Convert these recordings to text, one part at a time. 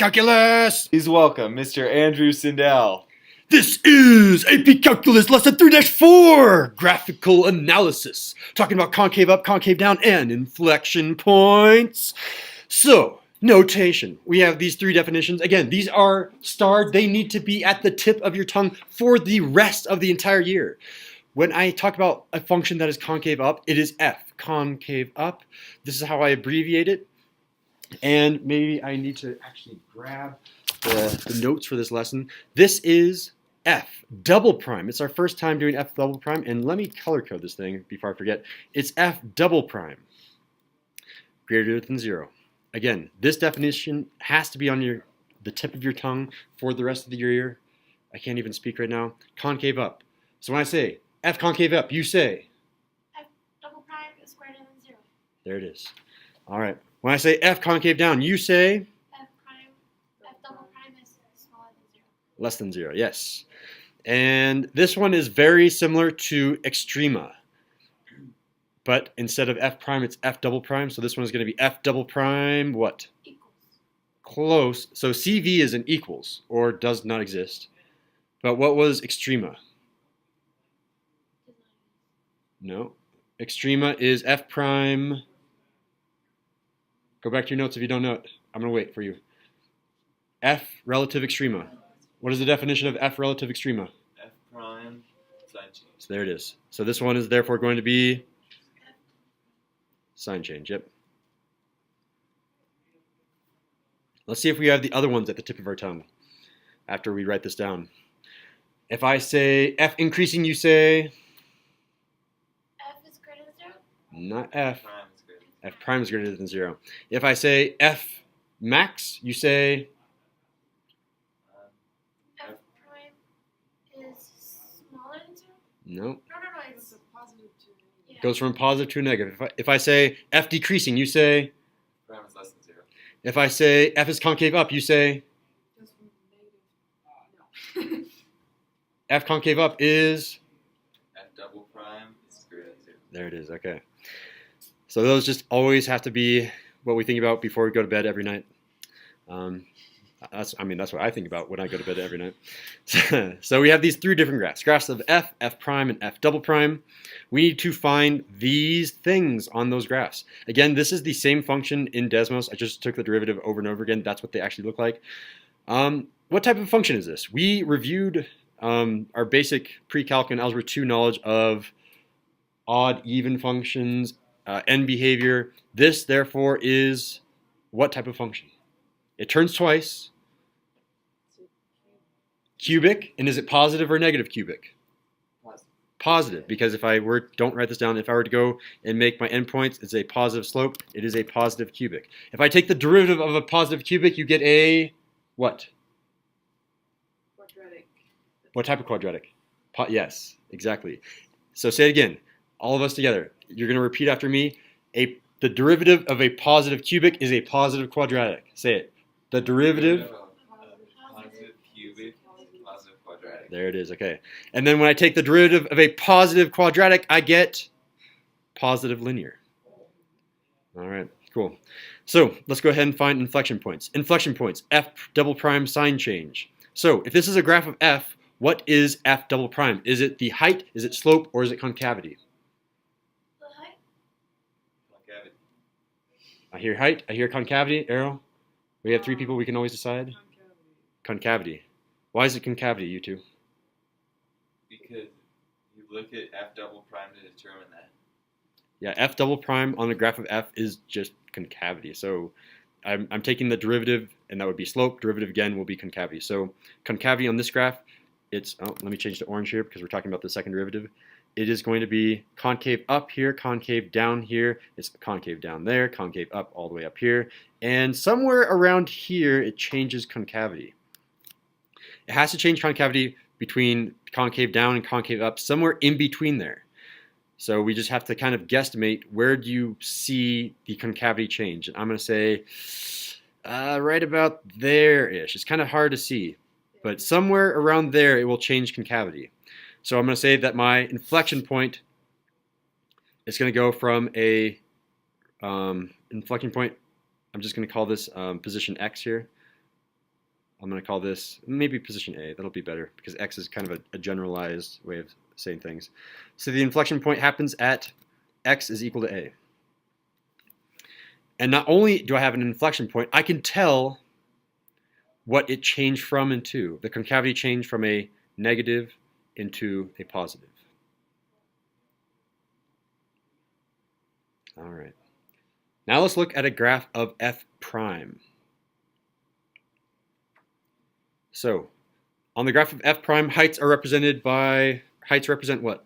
Calculus! Please welcome Mr. Andrew Sindel. This is AP Calculus Lesson 3-4! Graphical Analysis. Talking about concave up, concave down, and inflection points. So, notation. We have these three definitions. Again, these are starred. They need to be at the tip of your tongue for the rest of the entire year. When I talk about a function that is concave up, it is f, concave up. This is how I abbreviate it. And maybe I need to actually grab the notes for this lesson. This is f double prime. It's our first time doing f double prime. And let me color code this thing before I forget. It's f double prime greater than 0. Again, this definition has to be on the tip of your tongue for the rest of the year. I can't even speak right now. Concave up. So when I say f concave up, you say f double prime is greater than 0. There it is. All right. When I say f concave down, you say F double prime is smaller than 0. less than 0. Yes. And this one is very similar to extrema. But instead of f prime, it's f double prime. So this one is going to be f double prime what? Equals. Close. So CV is an equals or does not exist. But what was extrema? No. Extrema is f prime. Go back to your notes if you don't know it. I'm going to wait for you. F relative extrema. What is the definition of f relative extrema? F prime sign change. So there it is. So this one is therefore going to be sign change. Yep. Let's see if we have the other ones at the tip of our tongue after we write this down. If I say f increasing, you say? F is greater than 0. Not f. Prime is greater. F prime is greater than 0. If I say f max, you say? F prime is smaller than 0. No. No, it's positive to negative. Goes from positive to negative. If I say f decreasing, you say? Prime is less than 0. If I say f is concave up, you say? Goes from negative. No. F concave up is? F double prime is greater than 0. There it is. Okay. So those just always have to be what we think about before we go to bed every night. That's what I think about when I go to bed every night. So we have these three different graphs. Graphs of f, f prime, and f double prime. We need to find these things on those graphs. Again, this is the same function in Desmos. I just took the derivative over and over again. That's what they actually look like. What type of function is this? We reviewed our basic pre-calc and algebra 2 knowledge of odd, even functions, end behavior. This, therefore, is what type of function? It turns twice. Cubic. And is it positive or negative cubic? Positive. Positive, because if I were, don't write this down, if I were to go and make my endpoints, it's a positive slope. It is a positive cubic. If I take the derivative of a positive cubic, you get a what? Quadratic. What type of quadratic? Yes, exactly. So say it again. All of us together. You're going to repeat after me. The derivative of a positive cubic is a positive quadratic. Say it. The derivative. Positive cubic, positive quadratic. There it is. Okay. And then when I take the derivative of a positive quadratic, I get positive linear. All right. Cool. So let's go ahead and find inflection points. Inflection points. F double prime sign change. So if this is a graph of f, what is f double prime? Is it the height? Is it slope? Or is it concavity? The height. Concavity. I hear height. I hear concavity. Arrow. We have three people. We can always decide. Concavity. Why is it concavity, you two? Because you look at f double prime to determine that. Yeah, f double prime on the graph of f is just concavity. So I'm taking the derivative, and that would be slope. Derivative again will be concavity. So concavity on this graph, it's, let me change to orange here because we're talking about the second derivative. It is going to be concave up here, concave down here. It's concave down there, concave up all the way up here. And somewhere around here, it changes concavity. It has to change concavity between concave down and concave up, somewhere in between there. So we just have to kind of guesstimate where do you see the concavity change. And I'm going to say right about there-ish. It's kind of hard to see, but somewhere around there it will change concavity. So I'm going to say that my inflection point is going to go from a inflection point. I'm just going to call this position X here. I'm going to call this maybe position A. That'll be better because X is kind of a generalized way of saying things. So the inflection point happens at X is equal to A. And not only do I have an inflection point, I can tell what it changed from and to. The concavity changed from a negative into a positive. All right. Now let's look at a graph of f prime. So on the graph of f prime, heights are represented by, heights represent what?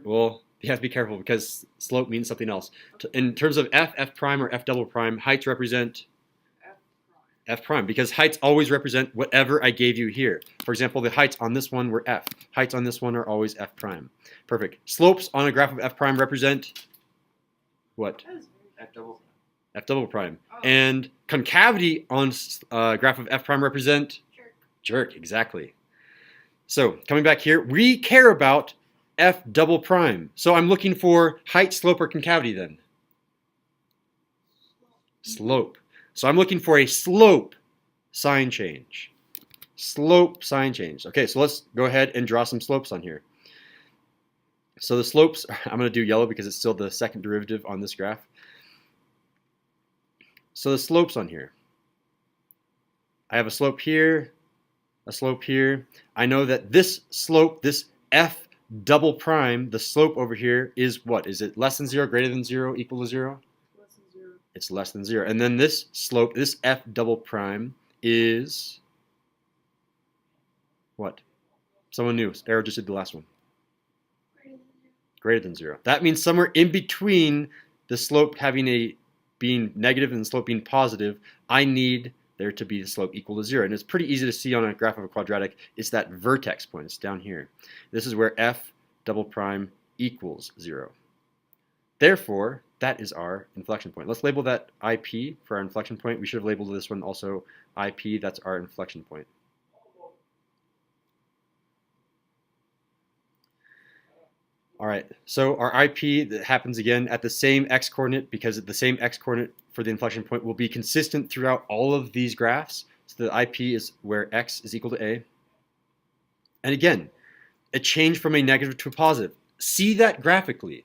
Well, you have to be careful because slope means something else. In terms of f prime or f double prime, heights represent f prime because heights always represent whatever I gave you here. For example, the heights on this one were f. Heights on this one are always f prime. Perfect. Slopes on a graph of f prime represent what? F double. F double prime. And concavity on graph of f prime represent? Jerk, exactly. So coming back here, we care about f double prime. So I'm looking for height, slope, or concavity then? Slope. So I'm looking for a slope sign change. Slope sign change. Okay, so let's go ahead and draw some slopes on here. So the slopes, I'm going to do yellow because it's still the second derivative on this graph. So the slopes on here. I have a slope here, a slope here. I know that this slope, this f double prime, the slope over here is what? Is it less than 0, greater than 0, equal to 0? Less than 0. It's less than 0. And then this slope, this f double prime is what? Someone knew. Arrow just did the last one. Greater than 0. That means somewhere in between the slope being negative and the slope being positive, I need there to be the slope equal to 0. And it's pretty easy to see on a graph of a quadratic. It's that vertex point. It's down here. This is where f double prime equals 0. Therefore, that is our inflection point. Let's label that IP for our inflection point. We should have labeled this one also IP. That's our inflection point. All right, so our IP that happens again at the same x-coordinate because the same x-coordinate for the inflection point will be consistent throughout all of these graphs. So the IP is where x is equal to a. And again, a change from a negative to a positive. See that graphically.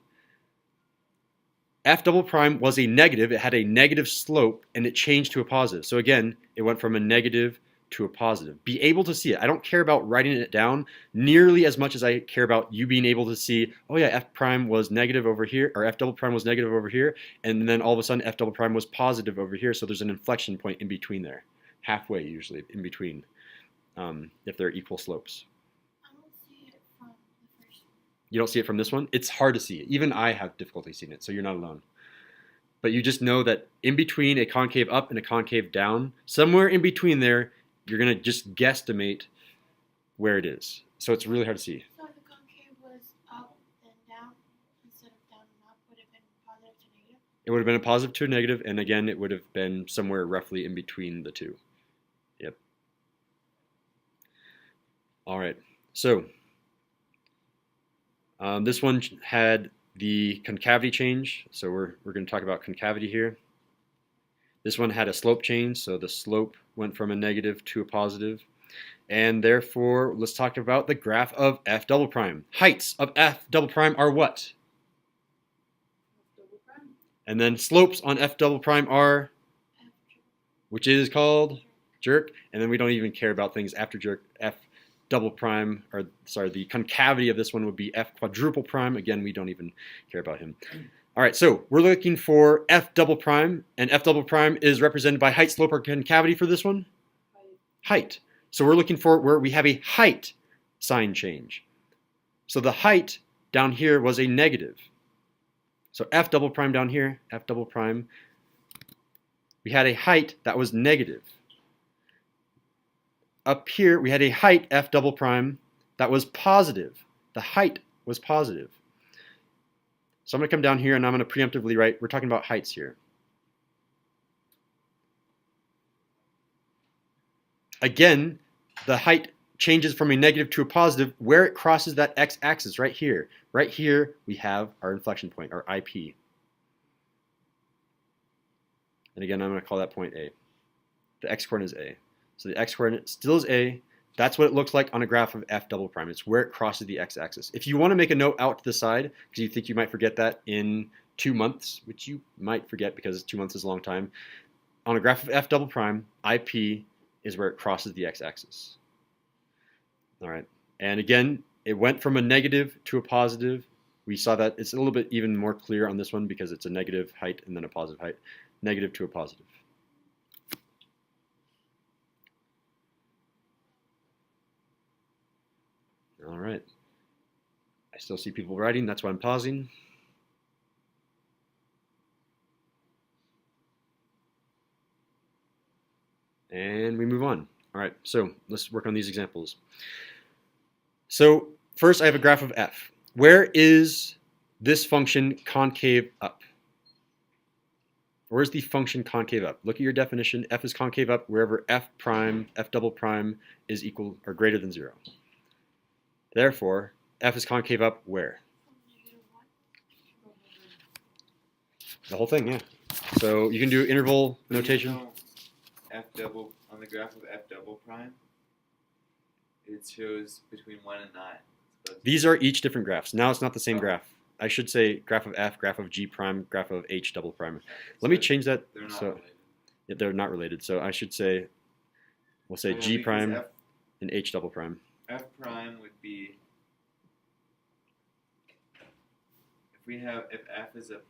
F double prime was a negative. It had a negative slope and it changed to a positive. So again, it went from a negative to a positive. Be able to see it. I don't care about writing it down nearly as much as I care about you being able to see, oh yeah, f prime was negative over here, or f double prime was negative over here, and then all of a sudden f double prime was positive over here, so there's an inflection point in between there. Halfway usually in between, if they're equal slopes. I don't see it from the first one. You don't see it from this one? It's hard to see. Even I have difficulty seeing it, so you're not alone. But you just know that in between a concave up and a concave down, somewhere in between there, you're going to just guesstimate where it is. So it's really hard to see. So if the concave was up then down instead of down and up, would it have been positive to negative? It would have been a positive to a negative, and again, it would have been somewhere roughly in between the two. Yep. All right. So this one had the concavity change. So we're going to talk about concavity here. This one had a slope change, so the slope went from a negative to a positive. And therefore, let's talk about the graph of f double prime. Heights of f double prime are what? F double prime. And then slopes on f double prime are, which is called jerk. And then we don't even care about things after jerk. F double prime, or sorry, the concavity of this one would be f quadruple prime. Again, we don't even care about him. All right, so we're looking for f double prime, and f double prime is represented by height, slope, or concavity for this one? Height. So we're looking for where we have a height sign change. So the height down here was a negative. So f double prime down here, f double prime, we had a height that was negative. Up here, we had a height f double prime that was positive. The height was positive. So I'm going to come down here and I'm going to preemptively write, we're talking about heights here. Again, the height changes from a negative to a positive where it crosses that x-axis right here. Right here, we have our inflection point, our IP. And again, I'm going to call that point A. The x-coordinate is A. So the x-coordinate still is A. That's what it looks like on a graph of f double prime. It's where it crosses the x-axis. If you want to make a note out to the side, because you think you might forget that in 2 months, which you might forget because 2 months is a long time, on a graph of f double prime, IP is where it crosses the x-axis. All right. And again, it went from a negative to a positive. We saw that it's a little bit even more clear on this one because it's a negative height and then a positive height. Negative to a positive. All right. I still see people writing. That's why I'm pausing. And we move on. All right, so let's work on these examples. So first I have a graph of f. Where is this function concave up? Where's the function concave up? Look at your definition. F is concave up wherever f prime, f double prime is equal or greater than 0. Therefore, f is concave up where? The whole thing, yeah. So you can do interval notation. F double on the graph of f double prime, it shows between 1 and 9. These are each different graphs. Now it's not the same graph. I should say graph of f, graph of g prime, graph of h double prime. Let me change that. They're not so related. yeah, they're not related. So I should say, we'll say Yeah, g because prime and h double prime. F prime would be if f is a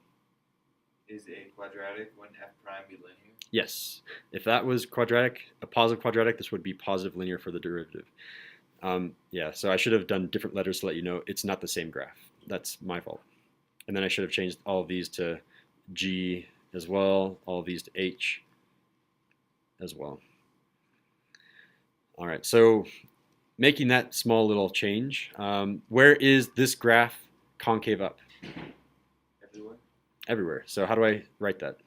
quadratic, wouldn't f prime be linear? Yes. If that was quadratic, a positive quadratic, this would be positive linear for the derivative. Yeah, so I should have done different letters to let you know it's not the same graph. That's my fault. And then I should have changed all of these to G as well, all of these to H as well. All right, so making that small little change, where is this graph concave up? Everywhere. Everywhere. So how do I write that?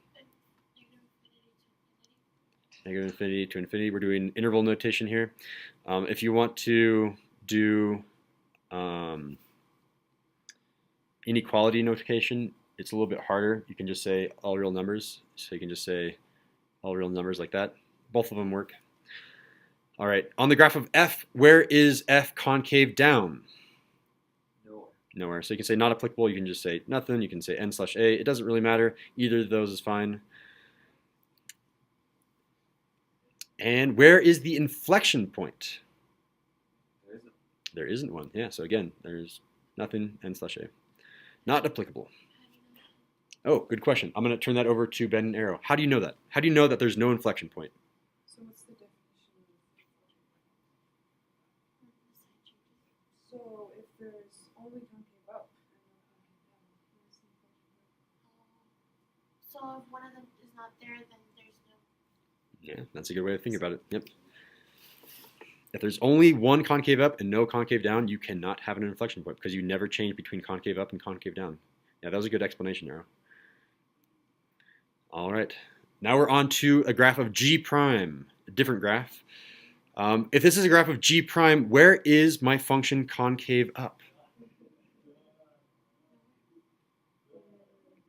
Negative infinity to infinity. We're doing interval notation here. If you want to do inequality notation, it's a little bit harder. You can just say all real numbers. So you can just say all real numbers like that. Both of them work. All right. On the graph of f, where is f concave down? Nowhere. Nowhere. So you can say not applicable. You can just say nothing. You can say n/a. It doesn't really matter. Either of those is fine. And where is the inflection point? There isn't. There isn't one. Yeah, so again, there's nothing n/a. Not applicable. Oh, good question. I'm going to turn that over to Ben and Arrow. How do you know that? How do you know that there's no inflection point? So what's the definition of inflection point? So if there's only concave up and no concave down, what's the inflection point? So if one of them is not there, then there's no. Yeah, that's a good way to think about it. Yep. If there's only one concave up and no concave down, you cannot have an inflection point because you never change between concave up and concave down. Yeah, that was a good explanation, Arrow. All right. Now we're on to a graph of G prime, a different graph. If this is a graph of G prime, where is my function concave up?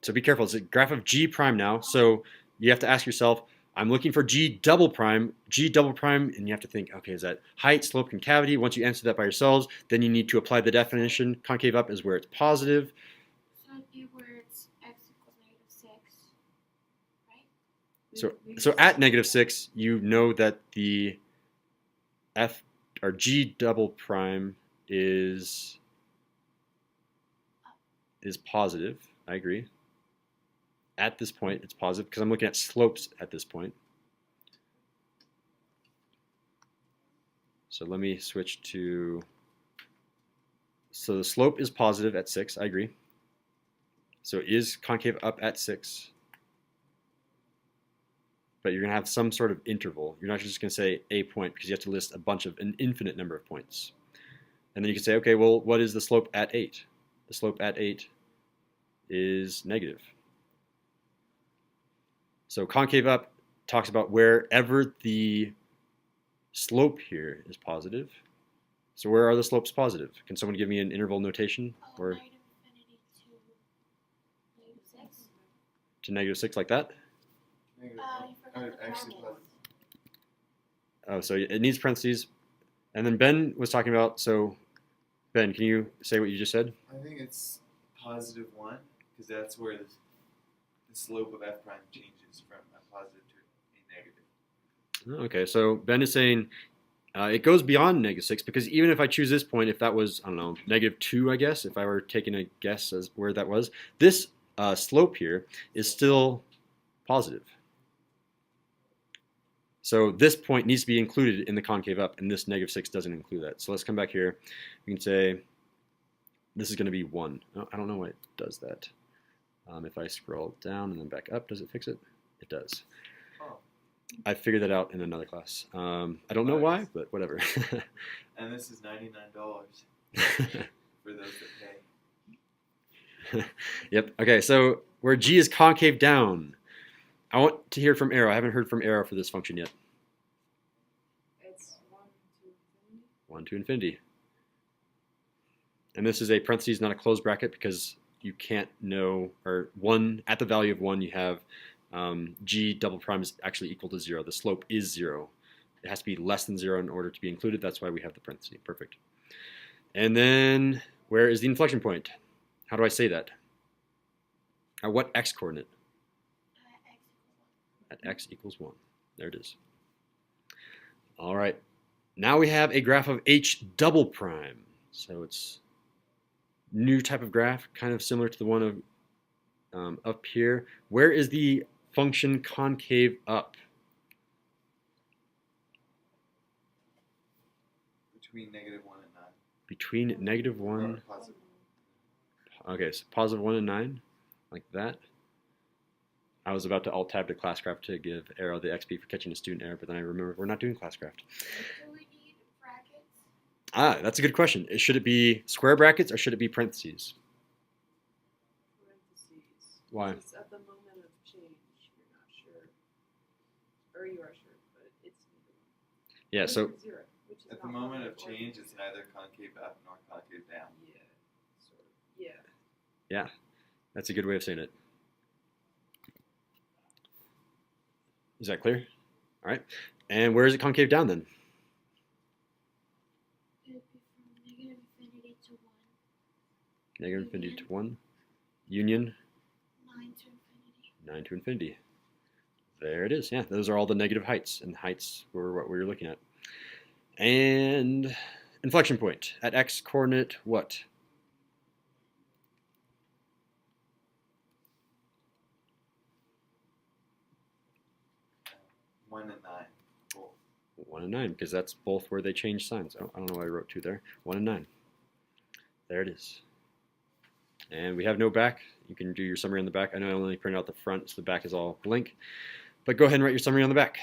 So be careful. It's a graph of G prime now. So you have to ask yourself, I'm looking for G double prime, and you have to think, okay, is that height, slope, concavity? Once you answer that by yourselves, then you need to apply the definition. Concave up is where it's positive. So it'd be where it's x equals -6, right? So at -6, you know that the f or G double prime is positive. I agree. At this point, it's positive because I'm looking at slopes at this point. So let me switch to, so the slope is positive at 6, I agree. So it is concave up at 6. But you're going to have some sort of interval. You're not just going to say a point because you have to list an infinite number of points. And then you can say, okay, well, what is the slope at 8? The slope at 8 is negative. So concave up talks about wherever the slope here is positive. So where are the slopes positive? Can someone give me an interval notation? Or -infinity to -6. to -6 like that? Negative You one. forgot the Actually, brackets. Oh, so it needs parentheses. And then Ben was talking about, so Ben, can you say what you just said? I think it's positive 1 because that's where the slope of f prime changes from a positive to a negative. Okay, so Ben is saying it goes beyond -6 because even if I choose this point, if that was, I don't know, -2, I guess, if I were taking a guess as where that was, this slope here is still positive. So this point needs to be included in the concave up, and this -6 doesn't include that. So let's come back here. We can say this is going to be 1. Oh, I don't know why it does that. If I scroll down and then back up, does it fix it? It does. Oh. I figured that out in another class. I don't know why, but whatever. And this is $99 for those that pay. Yep. Okay, so where G is concave down, I want to hear from Arrow. I haven't heard from Arrow for this function yet. It's 1 to infinity. 1 to infinity. And this is a parentheses, not a closed bracket, because you can't know, or 1, at the value of 1, you have G double prime is actually equal to 0. The slope is 0. It has to be less than 0 in order to be included. That's why we have the parentheses. Perfect. And then where is the inflection point? How do I say that? At what x coordinate? At x equals 1. There it is. All right. Now we have a graph of h double prime. So it's new type of graph, kind of similar to the one of up here. Where is the function concave up? Between -1 and 9. Between -1. Or positive. Okay, so positive 1 and 9, like that. I was about to alt-tab to classcraft to give Arrow the XP for catching a student error, but then I remembered we're not doing classcraft. Do we need brackets? That's a good question. Should it be square brackets or should it be parentheses? Parentheses. Why? Because at the moment of change, you're not sure. Or you are sure, but it's neither one. Yeah, so 0, which is At the not moment of positive or change, it's neither concave up nor concave down. Yeah, sort of. Yeah. that's a good way of saying it. Is that clear? All right. And where is it concave down then? It would be from -infinity to 1. Negative infinity to 1. Union 9 to infinity. 9 to infinity. There it is. Yeah, those are all the negative heights, and heights were what we were looking at. And inflection point at x coordinate what? 1 and 9. Cool. 1 and 9, because that's both where they change signs. Oh, I don't know why I wrote 2 there. 1 and 9. There it is. And we have no back. You can do your summary on the back. I know I only printed out the front, so the back is all blank. But go ahead and write your summary on the back.